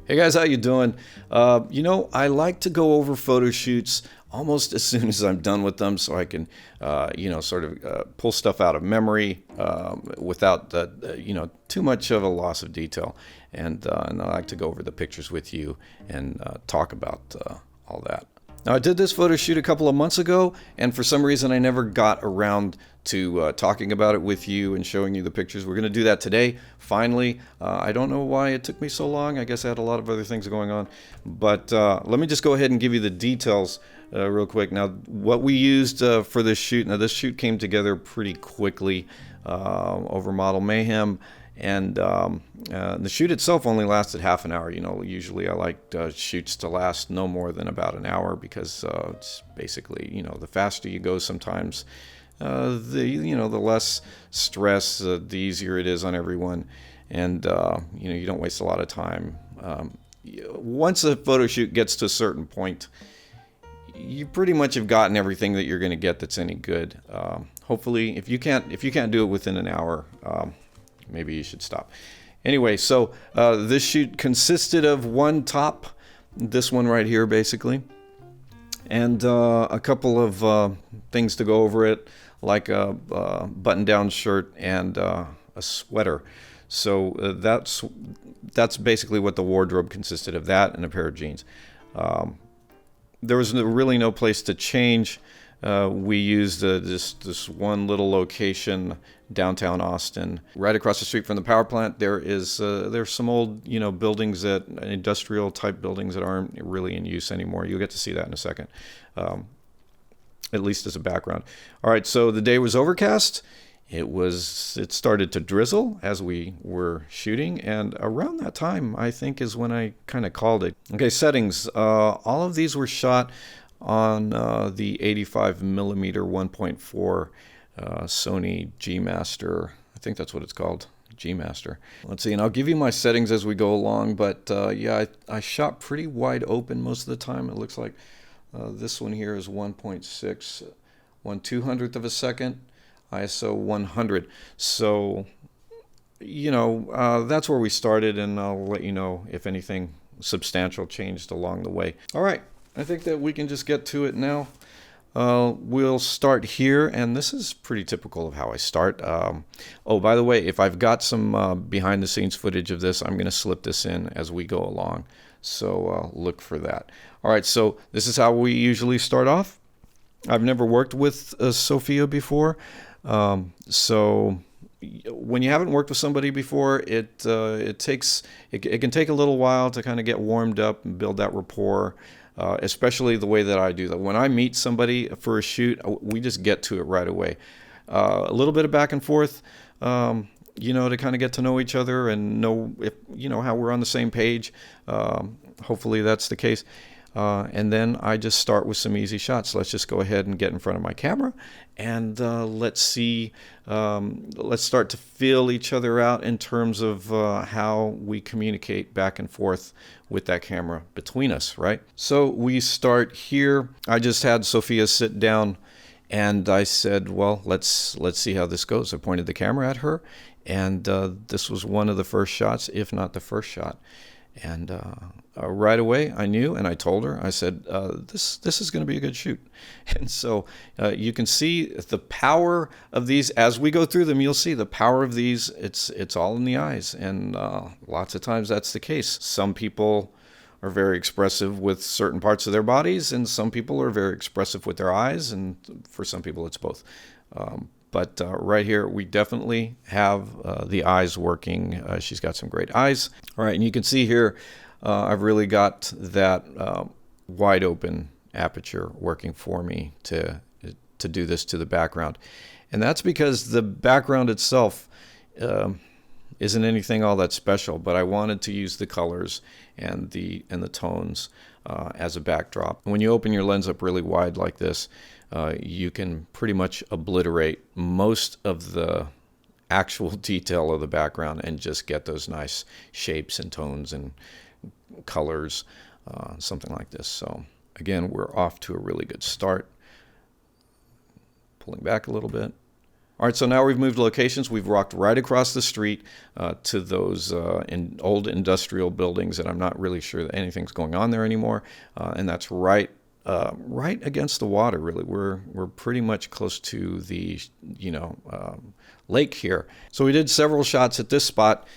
Hey guys, how you doing? I like to go over photo shoots almost as soon as I'm done with them, so I can, sort of pull stuff out of memory without too much of a loss of detail. And I like to go over the pictures with you and talk about all that. Now, I did this photo shoot a couple of months ago, and for some reason I never got around to talking about it with you and showing you the pictures. We're going to do that today, finally. I don't know why it took me so long. I guess I had a lot of other things going on. But let me just go ahead and give you the details real quick. Now, what we used for this shoot, now this shoot came together pretty quickly over Model Mayhem. And the shoot itself only lasted half an hour. Usually I like shoots to last no more than about an hour because it's basically, the faster you go sometimes, the less stress, the easier it is on everyone. And, you don't waste a lot of time. Once a photo shoot gets to a certain point, you pretty much have gotten everything that you're going to get that's any good. Hopefully, if you can't do it within an hour, maybe you should stop. Anyway, so this shoot consisted of one top, this one right here basically, and a couple of things to go over it, like a button-down shirt and a sweater. So that's basically what the wardrobe consisted of, that and a pair of jeans. There was really no place to change. We used this one little location, downtown Austin, right across the street from the power plant. There's some old buildings, that industrial type buildings that aren't really in use anymore. You'll get to see that in a second, at least as a background. All right, so the day was overcast. It started to drizzle as we were shooting, and around that time I think is when I kind of called it. Okay, settings. All of these were shot on the 85mm 1.4 Sony GMaster. I think that's what it's called, GMaster. Let's see, and I'll give you my settings as we go along, but yeah, I shot pretty wide open most of the time. It looks like this one here is 1.6, 1/200th of a second, ISO 100. So, that's where we started, and I'll let you know if anything substantial changed along the way. All right. I think that we can just get to it now. We'll start here, and this is pretty typical of how I start. Oh, by the way, if I've got some behind-the-scenes footage of this, I'm going to slip this in as we go along. So look for that. All right, so this is how we usually start off. I've never worked with Sophia before, so when you haven't worked with somebody before, it can take a little while to kind of get warmed up and build that rapport. Especially the way that I do that. When I meet somebody for a shoot, we just get to it right away. A little bit of back and forth, to kind of get to know each other and know if how we're on the same page. Hopefully that's the case. And then I just start with some easy shots. Let's just go ahead and get in front of my camera, and let's start to feel each other out in terms of how we communicate back and forth with that camera between us, right? So we start here. I just had Sophia sit down, and I said, well, let's see how this goes. I pointed the camera at her, and this was one of the first shots, if not the first shot. And right away, I knew, and I told her, I said, this is going to be a good shoot. And so you can see the power of these. As we go through them, you'll see the power of these. It's all in the eyes, and lots of times that's the case. Some people are very expressive with certain parts of their bodies, and some people are very expressive with their eyes, and for some people it's both. But right here, we definitely have the eyes working. She's got some great eyes. All right, and you can see here, I've really got that wide open aperture working for me to do this to the background. And that's because the background itself isn't anything all that special, but I wanted to use the colors and the tones as a backdrop. When you open your lens up really wide like this, you can pretty much obliterate most of the actual detail of the background and just get those nice shapes and tones and colors, something like this. So again, we're off to a really good start. Pulling back a little bit. All right, so now we've moved locations. We've walked right across the street to those old industrial buildings, and I'm not really sure that anything's going on there anymore. And that's right against the water. Really, we're pretty much close to the lake here. So we did several shots at this spot.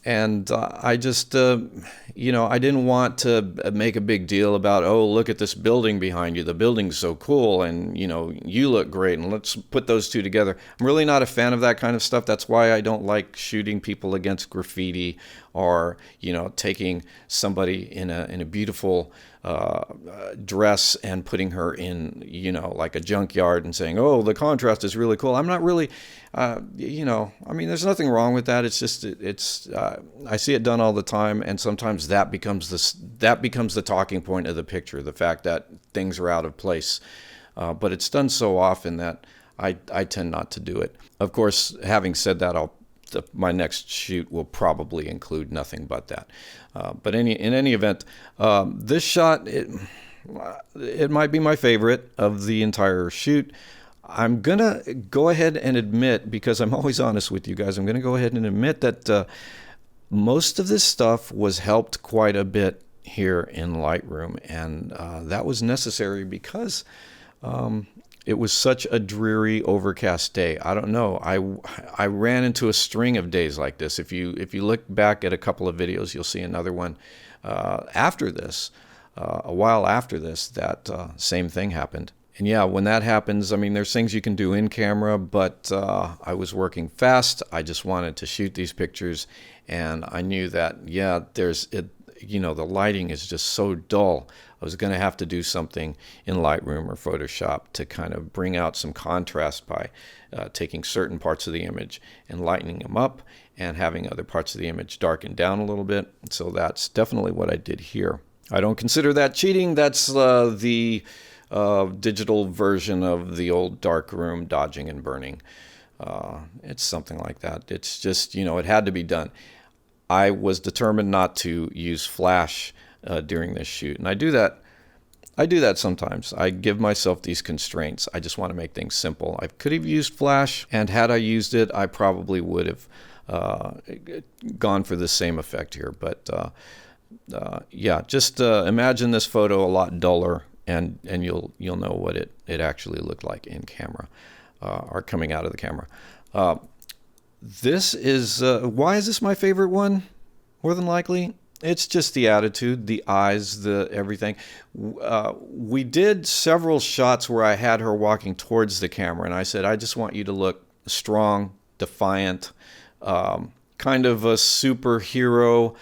And I just, I didn't want to make a big deal about, oh, look at this building behind you. The building's so cool, and, you look great, and let's put those two together. I'm really not a fan of that kind of stuff. That's why I don't like shooting people against graffiti or, taking somebody in a beautiful dress and putting her in, like a junkyard and saying, oh, the contrast is really cool. I'm not really, there's nothing wrong with that. It's just, I see it done all the time. And sometimes that becomes the talking point of the picture, the fact that things are out of place. But it's done so often that I tend not to do it. Of course, having said that, my next shoot will probably include nothing but that. But in any event, this shot, it might be my favorite of the entire shoot. I'm going to go ahead and admit, because I'm always honest with you guys, I'm going to go ahead and admit that most of this stuff was helped quite a bit here in Lightroom. And that was necessary because it was such a dreary, overcast day. I don't know. I ran into a string of days like this. If you look back at a couple of videos, you'll see another one after this, a while after this, that same thing happened. And yeah, when that happens, there's things you can do in camera, but I was working fast. I just wanted to shoot these pictures, and I knew that, the lighting is just so dull. I was going to have to do something in Lightroom or Photoshop to kind of bring out some contrast by taking certain parts of the image and lightening them up and having other parts of the image darken down a little bit. So that's definitely what I did here. I don't consider that cheating. That's the digital version of the old darkroom dodging and burning. It's something like that. It's just, it had to be done. I was determined not to use flash during this shoot, and I do that sometimes. I give myself these constraints. I just want to make things simple. I could have used flash, and had I used it, I probably would have gone for the same effect here. But just imagine this photo a lot duller, and you'll know what it actually looked like in camera, or coming out of the camera. This is, why is this my favorite one? More than likely, it's just the attitude, the eyes, the everything. We did several shots where I had her walking towards the camera, and I said, I just want you to look strong, defiant, kind of a superhero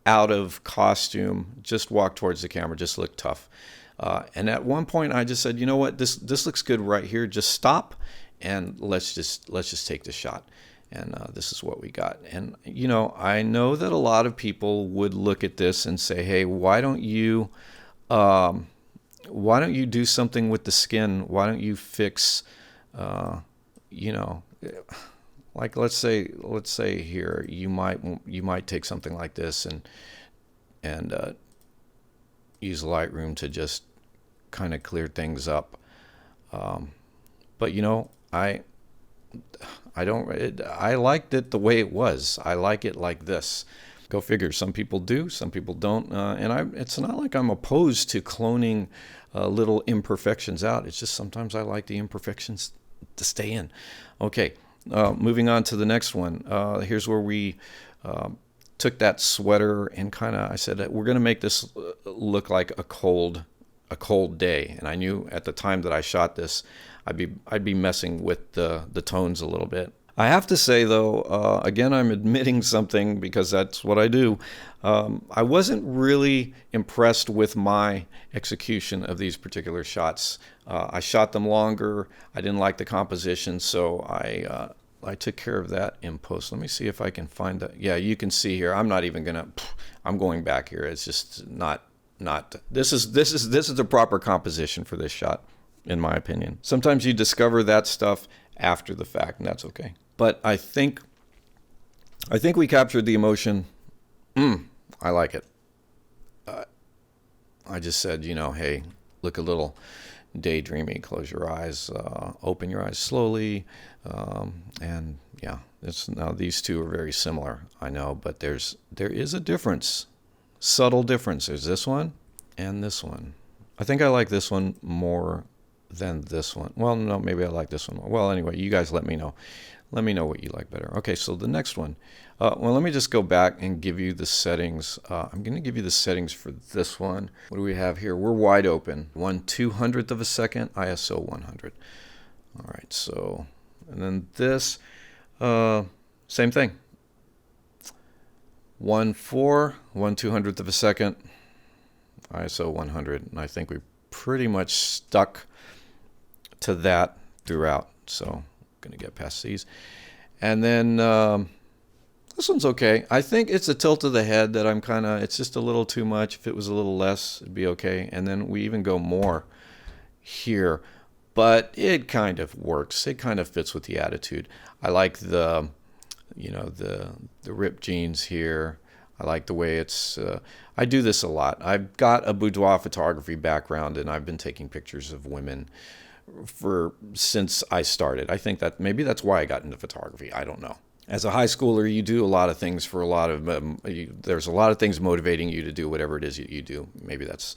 out of costume. Just walk towards the camera, just look tough. And at one point, I just said, you know what, this looks good right here. Just stop, and let's just take the shot. And this is what we got. And, I know that a lot of people would look at this and say, hey, why don't you do something with the skin? Why don't you fix, like let's say here, you might take something like this and use Lightroom to just kind of clear things up. But, I liked it the way it was. I like it like this. Go figure. Some people do, some people don't. It's not like I'm opposed to cloning little imperfections out. It's just sometimes I like the imperfections to stay in. Okay, moving on to the next one. Here's where we took that sweater and I said, we're going to make this look like a cold day. And I knew at the time that I shot this, I'd be messing with the tones a little bit. I have to say, though, again, I'm admitting something because that's what I do. I wasn't really impressed with my execution of these particular shots. I shot them longer. I didn't like the composition, so I took care of that in post. Let me see if I can find that. Yeah, you can see here. I'm not even gonna. I'm going back here. It's just not. This is the proper composition for this shot, in my opinion. Sometimes you discover that stuff after the fact, and that's okay. But I think we captured the emotion. I like it. I just said, hey, look a little daydreamy. Close your eyes, open your eyes slowly, and yeah, now these two are very similar, I know, but there is a difference, subtle difference. There's this one and this one. I think I like this one more than this one. Well, no, maybe I like this one more. Well, anyway, you guys let me know. Let me know what you like better. Okay, so the next one. Well, let me just go back and give you the settings. I'm going to give you the settings for this one. What do we have here? We're wide open. 1/200th of a second, ISO 100. All right, so, and then this, same thing. 1.4, 1/200th of a second, ISO 100. And I think we pretty much stuck to that throughout. So I'm going to get past these. And then this one's okay. I think it's a tilt of the head that I'm kind of, it's just a little too much. If it was a little less, it'd be okay. And then we even go more here. But it kind of works. It kind of fits with the attitude. I like the, you know, the ripped jeans here. I like the way it's, I do this a lot. I've got a boudoir photography background, and I've been taking pictures of women since I started. I think that maybe that's why I got into photography. I don't know. As a high schooler, you do a lot of things for a lot of, there's a lot of things motivating you to do whatever it is you do. Maybe that's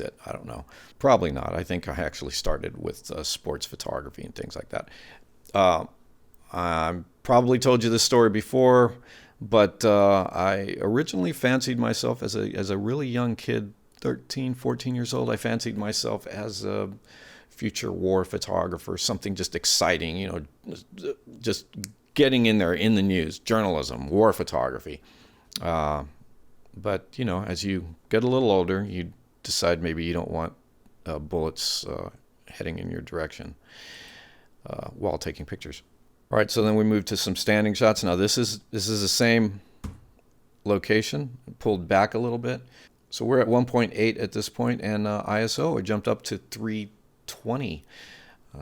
it. I don't know. Probably not. I think I actually started with sports photography and things like that. I probably told you this story before, but I originally fancied myself as a really young kid, 13, 14 years old. I fancied myself as a future war photographer, something just exciting, you know, just getting in there in the news, journalism, war photography. But, you know, as you get a little older, you decide maybe you don't want bullets heading in your direction while taking pictures. All right, so then we move to some standing shots. Now this is the same location, pulled back a little bit. So we're at 1.8 at this point, and ISO, it jumped up to 320.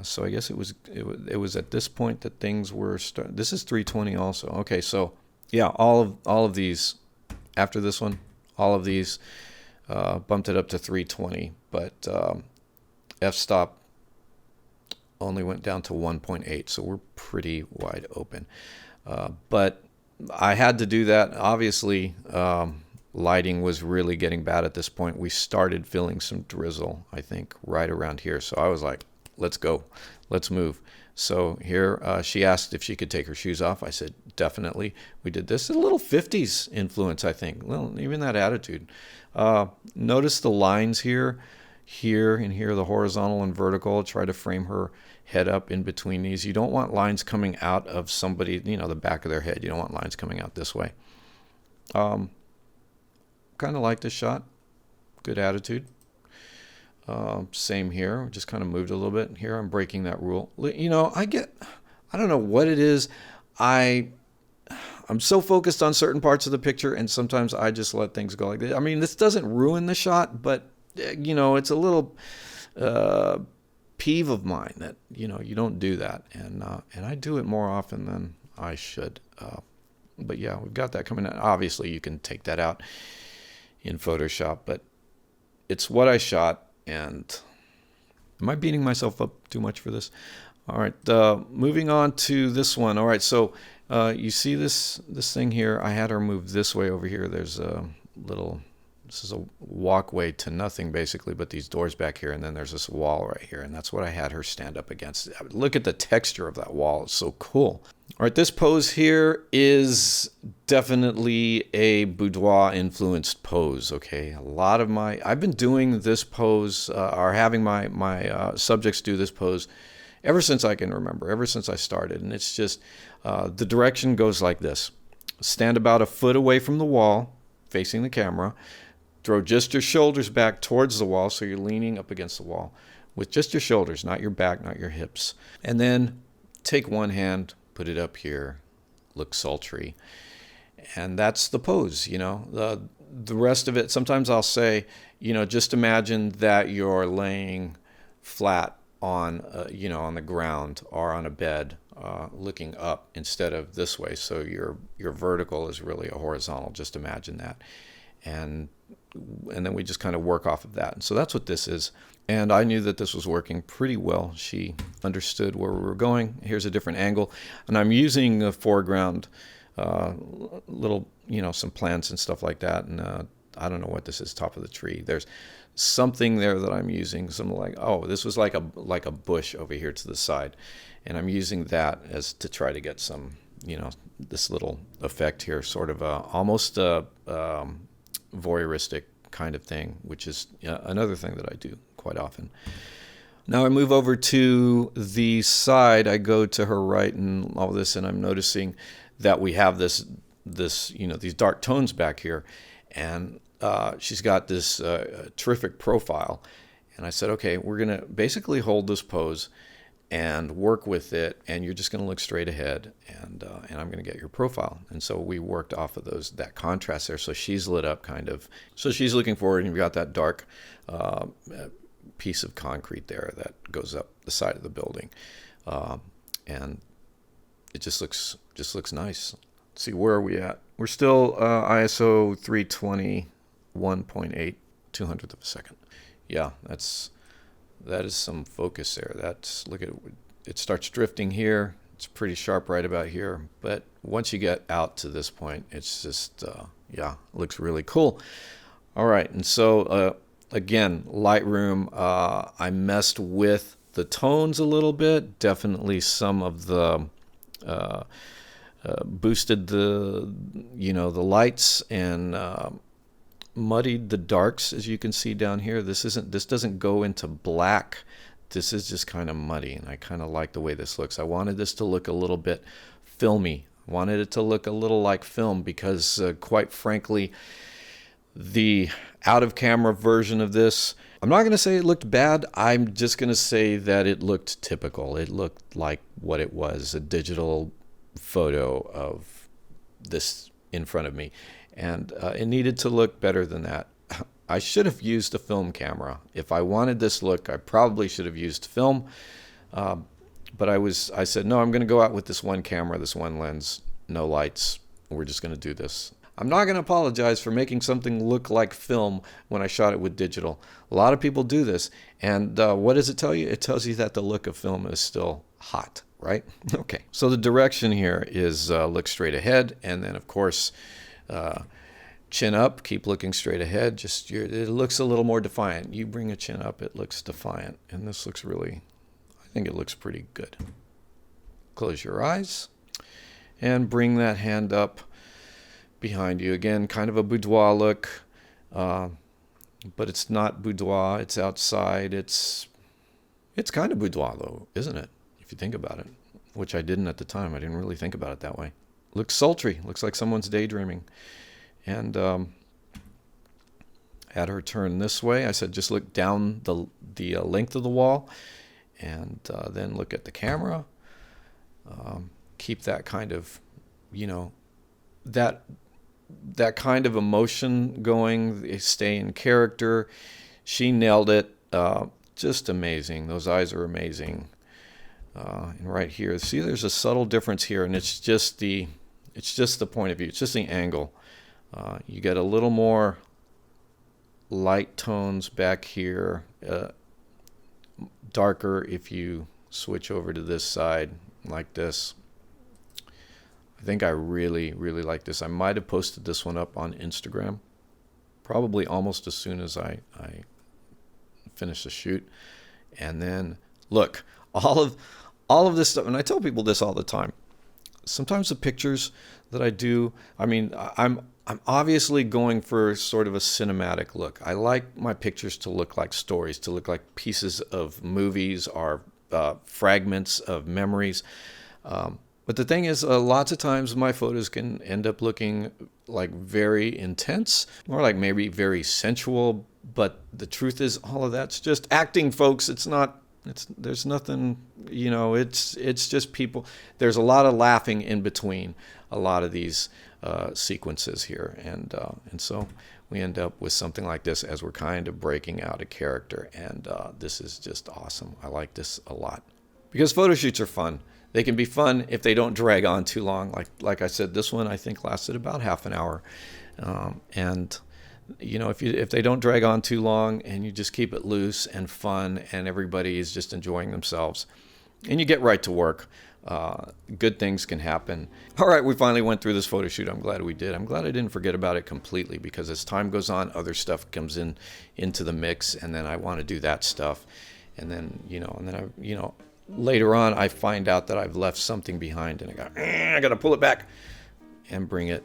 So I guess it was at this point that things were this is 320 also. Okay, so yeah, all of these after this one, all of these bumped it up to 320, but f-stop only went down to 1.8, so we're pretty wide open. But I had to do that. Obviously, lighting was really getting bad at this point. We started feeling some drizzle, I think, right around here. So I was like, let's go, let's move. So here she asked if she could take her shoes off. I said, definitely. We did this. A little 50s influence, I think. Well, even that attitude. Notice the lines here, and here, the horizontal and vertical. Try to frame her head up in between these. You don't want lines coming out of somebody, you know, the back of their head. You don't want lines coming out this way. Kind of like this shot. Good attitude. Same here. Just kind of moved a little bit. Here I'm breaking that rule. You know, I don't know what it is. I'm so focused on certain parts of the picture, and sometimes I just let things go like this. I mean, this doesn't ruin the shot, but you know, it's a little peeve of mine that, you know, you don't do that, and I do it more often than I should. But yeah, we've got that coming out. Obviously, you can take that out in Photoshop, but it's what I shot. And am I beating myself up too much for this? All right, moving on to this one. All right, so you see this thing here. I had her move this way over here. There's a little, this is a walkway to nothing basically, but these doors back here, and then there's this wall right here, and that's what I had her stand up against. Look at the texture of that wall. It's so cool. All right, this pose here is definitely a boudoir influenced pose. Okay, I've been doing this pose or having my subjects do this pose ever since I can remember, ever since I started. And it's just, the direction goes like this. Stand about a foot away from the wall, facing the camera. Throw just your shoulders back towards the wall, so you're leaning up against the wall with just your shoulders, not your back, not your hips. And then take one hand, put it up here, look sultry. And that's the pose, you know. The rest of it, sometimes I'll say, you know, just imagine that you're laying flat on, you know, on the ground or on a bed, looking up instead of this way. So your vertical is really a horizontal. Just imagine that. and then we just kind of work off of that. And so that's what this is. And I knew that this was working pretty well. She understood where we were going. Here's a different angle. And I'm using a foreground, little, some plants and stuff like that. And I don't know what this is, top of the tree. There's something there that I'm using. Something like, oh, this was like a bush over here to the side. And I'm using that as to try to get some, this little effect here, sort of almost voyeuristic kind of thing, which is another thing that I do quite often. Now I move over to the side. I go to her right and all this, and I'm noticing that we have this these dark tones back here, and she's got this terrific profile. And I said, okay, we're gonna basically hold this pose and work with it, and you're just going to look straight ahead, and I'm going to get your profile. And so we worked off of that contrast there. So she's lit up kind of. So she's looking forward, and you've got that dark piece of concrete there that goes up the side of the building, and it just looks nice. Let's see, where are we at? We're still ISO 320 1.8 200th of a second. Yeah, that is some focus there. Look at it. It starts drifting here. It's pretty sharp right about here. But once you get out to this point, it's just, it looks really cool. All right. And so, again, Lightroom, I messed with the tones a little bit. Definitely some of the, boosted the lights and, muddied the darks, as you can see down here. This doesn't go into black. This is just kind of muddy, and I kind of like the way this looks. I wanted this to look a little bit filmy. I wanted it to look a little like film because, quite frankly, the out-of-camera version of this, I'm not going to say it looked bad. I'm just going to say that it looked typical. It looked like what it was, a digital photo of this in front of me. And it needed to look better than that. I should have used a film camera. If I wanted this look, I probably should have used film. But I said, no, I'm going to go out with this one camera, this one lens, no lights. We're just going to do this. I'm not going to apologize for making something look like film when I shot it with digital. A lot of people do this. And what does it tell you? It tells you that the look of film is still hot, right? Okay. So the direction here is look straight ahead. And then, of course, chin up, keep looking straight ahead. It looks a little more defiant. You bring a chin up, it looks defiant. And this looks I think it looks pretty good. Close your eyes and bring that hand up behind you. Again, kind of a boudoir look, but it's not boudoir, it's outside. It's kind of boudoir though, isn't it? If you think about it, which I didn't at the time. I didn't really think about it that way. Looks sultry. Looks like someone's daydreaming. And had her turn this way. I said, just look down the length of the wall, and then look at the camera. Keep that kind of, that kind of emotion going. Stay in character. She nailed it. Just amazing. Those eyes are amazing. And right here, see, there's a subtle difference here, and it's just the point of view. It's just the angle. You get a little more light tones back here, darker if you switch over to this side like this. I think I really, really like this. I might have posted this one up on Instagram, probably almost as soon as I finish the shoot. And then look, all of this stuff, and I tell people this all the time. Sometimes the pictures that I do, I'm obviously going for sort of a cinematic look. I like my pictures to look like stories, to look like pieces of movies or fragments of memories. But the thing is, lots of times my photos can end up looking like very intense, or like maybe very sensual. But the truth is, all of that's just acting, folks. There's nothing, it's just people. There's a lot of laughing in between a lot of these sequences here. And so we end up with something like this as we're kind of breaking out a character. And this is just awesome. I like this a lot. Because photo shoots are fun. They can be fun if they don't drag on too long. Like I said, this one I think lasted about half an hour. And you know, if they don't drag on too long and you just keep it loose and fun and everybody is just enjoying themselves and you get right to work, good things can happen. All right, we finally went through this photo shoot. I'm glad we did. I'm glad I didn't forget about it completely, because as time goes on, other stuff comes into the mix, and then I want to do that stuff, and then later on I find out that I've left something behind, and I got to pull it back and bring it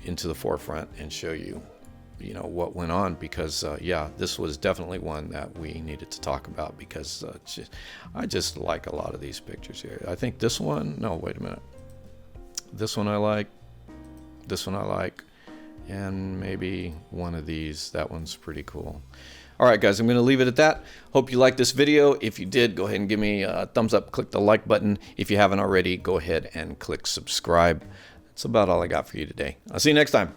into the forefront and show you, what went on, because yeah, this was definitely one that we needed to talk about, because I just like a lot of these pictures here. I think this one, no, wait a minute. This one I like, and maybe one of these. That one's pretty cool. All right, guys, I'm going to leave it at that. Hope you liked this video. If you did, go ahead and give me a thumbs up. Click the like button. If you haven't already, go ahead and click subscribe. That's about all I got for you today. I'll see you next time.